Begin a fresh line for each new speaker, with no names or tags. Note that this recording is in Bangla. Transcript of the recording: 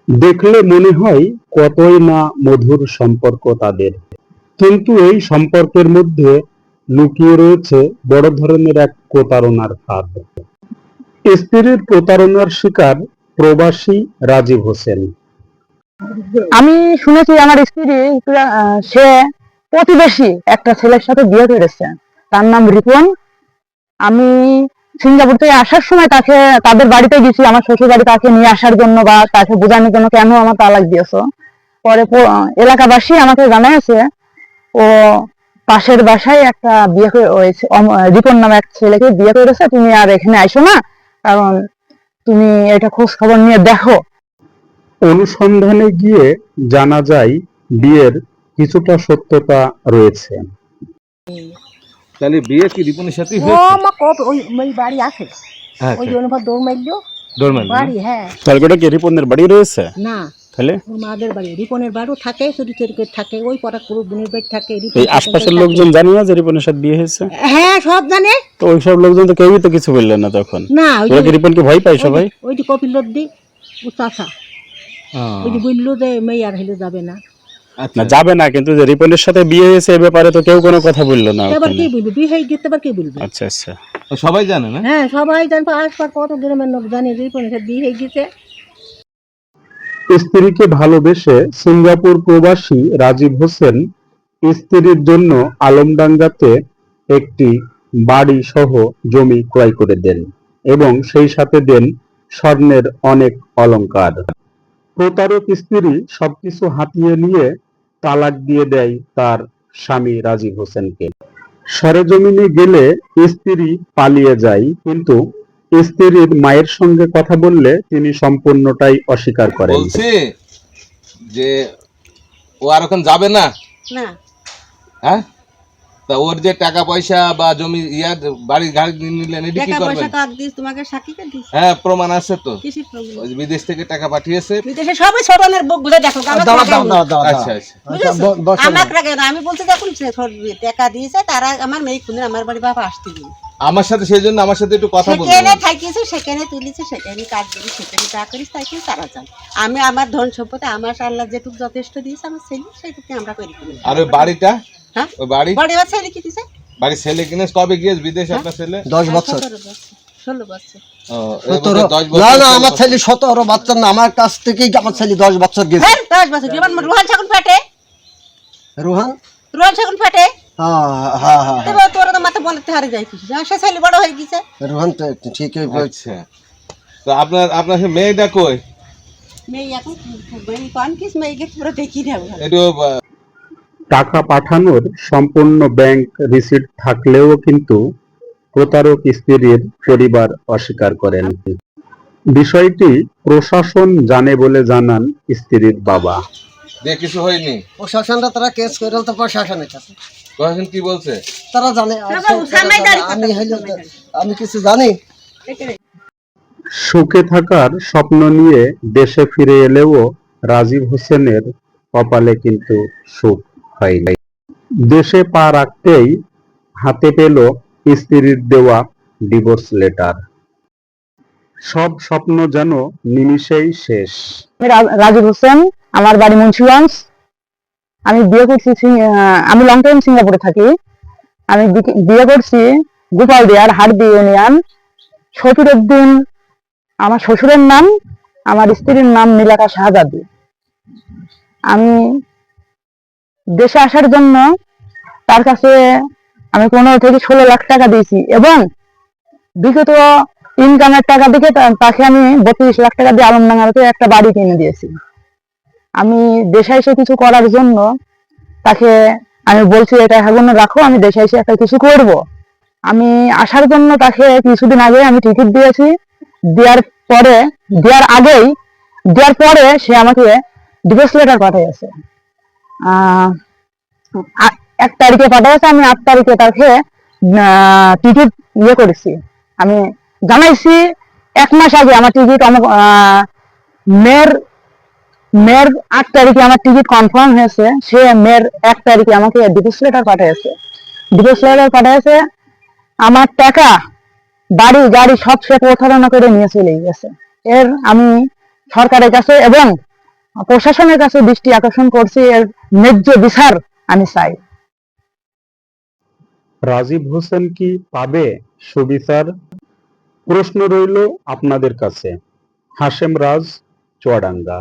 দেখলে মনে হয় কতই না মধুর সম্পর্ক তাদের, কিন্তু এই সম্পর্কের মধ্যে লুকিয়ে রয়েছে বড় ধরনের এক প্রতারণার ফাঁদ। স্ত্রীর প্রতারণার শিকার প্রবাসী রাজীব হোসেন।
আমি শুনেছি আমার স্ত্রী সে প্রতিবেশী একটা ছেলের সাথে বিয়ে করেছে, তার নাম রিপন। আমি সিঙ্গাপুর থেকে আসার সময় তাদের বাড়িতে গেছি, আমার শ্বশুর বাড়ি, তাকে নিয়ে আসার জন্য বা তাকে বোঝানোর জন্য কেন আমার তালাক দিয়েছো। পরে এলাকাবাসী আমাকে জানাইছে ও পাশের বাসায় একটা বিয়ে হয়েছে, রিপন নামে এক ছেলেকে বিয়ে করেছে, তুমি আর এখানে আইসো না, কারণ তুমি এটা খোঁজ খবর নিয়ে দেখো।
অনুসন্ধানে গিয়ে জানা যায় বিয়ের কিছুটা সত্যতা রয়েছে।
তাহলে বিয়ে কি রিপনের সাথেই
ও
হয়েছে?
মা কত ওই বাড়ি আছে, ওই
আচ্ছা,
জন্য দৌড় মারলো
দৌড় মারলো না?
বাড়ি। হ্যাঁ,
তাহলে কি রিপনের বাড়ি রয়েছে?
না
তাহলে
ওর মাদের বাড়ি, রিপনের বাড়িও থাকে, চুরি চুরি থাকে, ওই পড়া পুরো বোনের বাড়ি থাকে,
এই আশপাশের লোকজন জানে না যে রিপনের সাথে বিয়ে হয়েছে?
হ্যাঁ সব জানে।
তো ওইসব লোকজন তো কেউই তো কিছু বললেন না তখন।
না
ওরা কি রিপনকে ভয় পায় সবাই?
ওই যে কপিল লদ্দি ও চাষা ওই যে বললো যে মেয়ে আর হেলে যাবে না।
না যাবে না, কিন্তু যে রিপনের সাথে বিয়ে হয়েছে এ ব্যাপারে তো কেউ কোনো কথা বললো না
এবার
ওখানে।
কি বলবে, বিয়ে হয়ে গেছে এবার কি বলবে?
আচ্ছা আচ্ছা।
তো সবাই জানে না?
হ্যাঁ সবাই জানতো, আশপাশ কত গ্রামের লোক জানে রিপনের সাথে বিয়ে হয়ে গেছে।
স্ত্রীকে ভালোবেসে সিঙ্গাপুর প্রবাসী রাজীব হোসেন স্ত্রীর জন্য আলমডাঙ্গাতে একটি বাড়ি সহ জমি ক্রয় করে দেন এবং সেই সাথে দেন স্বর্ণের অনেক অলংকার। প্রতারক স্ত্রী সবকিছু হাতিয়ে নিয়ে তালাক দিয়ে দেয় তার স্বামী রাজীব হোসেনকে। সরেজমিনে গেলে স্ত্রী পালিয়ে যায়, কিন্তু স্ত্রীর মায়ের সঙ্গে কথা বললে তিনি সম্পূর্ণটাই অস্বীকার করেন।
বলছে যে ও আর ওখানে যাবে না।
না
হ্যাঁ, তা ওর যে টাকা পয়সা বা জমি বাড়ি গাড়ি নিলেন এটি কি
টাকা
করবেন?
পয়সা কাক দিস, তোমাকে সাক্ষীকে দিস,
হ্যাঁ প্রমাণ আছে তো,
কিসের প্রবলেম?
ওই যে বিদেশ থেকে টাকা পাঠিয়েছে।
বিদেশে সবাই ছোটনের বুক গুলো দেখো,
আচ্ছা আচ্ছা,
আমাকে লাগে না, আমি বলতে দেখুন টাকা দিয়েছে তারা, আমার মেয়ে খুঁজে আমার বাড়ি বাবা আসতে দিন,
আমার সাথে সেই জন্য আমার সাথে একটু কথা বলবো।
সেখানে থাকিয়েছে, সেখানে তুলেছে, সেখানে কাজ করি, সেখানে যা করিস তাই কিন্তু তারা জান। আমি আমার ধন সম্পত্তি আমার আল্লাহ যেটুকু যথেষ্ট দিয়েছে আমার ছেলে সেটুকু আমরা করি।
আর ওই বাড়িটা,
হ্যাঁ
ওই বাড়ি
বড় এবার ছেলে কি দিছে,
বাড়ি ছেলে কিনে কবে গিয়েছে বিদেশ আপনার ছেলে?
10 বছর।
16 বছর।
ও, এই বছর 10 বছর।
না না, আমার ছেলে 17 বছর না, আমার কাছ থেকেই আমার ছেলে 10 বছর গেছে।
হ্যাঁ 10 বছর। যেমন রোহান ছাগল ফাটে,
রোহান,
রোহান ছাগল ফাটে,
হ্যাঁ হ্যাঁ হ্যাঁ,
তবে তোরা তো মাথা বলতে হারে যাই কিছু, সে ছেলে বড় হয়ে গেছে।
রোহান তো ঠিকই বলছে।
আচ্ছা, তো আপনার সেই মেয়েটা কই?
মেয়ে এখন কোন কিস মেয়েকে পুরো দেখি দেব।
একটু
টাকা পাঠানোর সম্পূর্ণ ব্যাংক রিসিট থাকলেও কিন্তু প্রতারক স্ত্রীর পরিবার অস্বীকার করেন। বিষয়টি প্রশাসন জানে বলে জানান স্ত্রীর বাবা।
দিয়ে কিছু হয়নি?
প্রশাসনরা তারা কেস করে তো প্রশাসনের কাছে,
প্রশাসন কি বলছে?
তারা জানে। আর
বাবা, সামাইদারি কথা
আমি হইলো আমি কিছু জানি।
সুখে থাকার স্বপ্ন নিয়ে দেশে ফিরে এলেও রাজীব হোসেনের কপালে কিন্তু সুখ হয়নি। দেশে পা রাখতেই হাতে পেল স্ত্রীর দেওয়া ডিভোর্স লেটার। সব স্বপ্ন যেন নিমিষেই শেষ।
আমি রাজীব হোসেন, আমার বাড়ি মুন্সিগঞ্জ। আমি বিয়ে করছি, আমি লং টাইম সিঙ্গাপুরে থাকি। আমি বিয়ে করছি গোপালদিয়ার হাড়দি ইউনিয়ন। শফিরউদ্দিন আমার শ্বশুরের নাম, আমার স্ত্রীর নাম নীলাকা শাহজাদি। আমি দেশে আসার জন্য তার কাছে আমি 15 থেকে 16 লাখ টাকা দিয়েছি এবং বিগত ইনকামের টাকা দিকে তাকে আমি 32 লাখ টাকা দিয়ে আলমডাঙ্গাতে একটা বাড়ি কিনে দিয়েছি। আমি দেশে এসে কিছু করার জন্য তাকে আমি বলছি এটা এখন রাখো, আমি দেশে এসে একটা কিছু করব। আমি আসার জন্য তাকে কিছুদিন আগে আমি টিকিট দিয়েছি। দেওয়ার পরে সে আমাকে ডিভোর্স লেটার পাঠিয়েছে। 1 তারিখে পাঠিয়েছে, আমি 8 তারিখে তাকে টিকিট করেছি। আমি জানাইছি 1 মাস আগে আমার টিকিট মের 8 তারিখে আমার টিকিট কনফার্ম হয়েছে। সে মের 1 তারিখে আমাকে ডিভোর্স লেটার পাঠিয়েছে। আমার টাকা, বাড়ি গাড়ি সব সে প্রতারণা করে নিয়ে চলে গেছে। আমি সরকারের কাছে এবং প্রশাসনের কাছে দৃষ্টি আকর্ষণ করছি, এর ন্যায্য বিচার আমি চাই।
রাজীব হোসেন কি পাবে সুবিচার? প্রশ্ন রইল আপনাদের কাছে। হাশেম রাজ, চুয়াডাঙ্গা।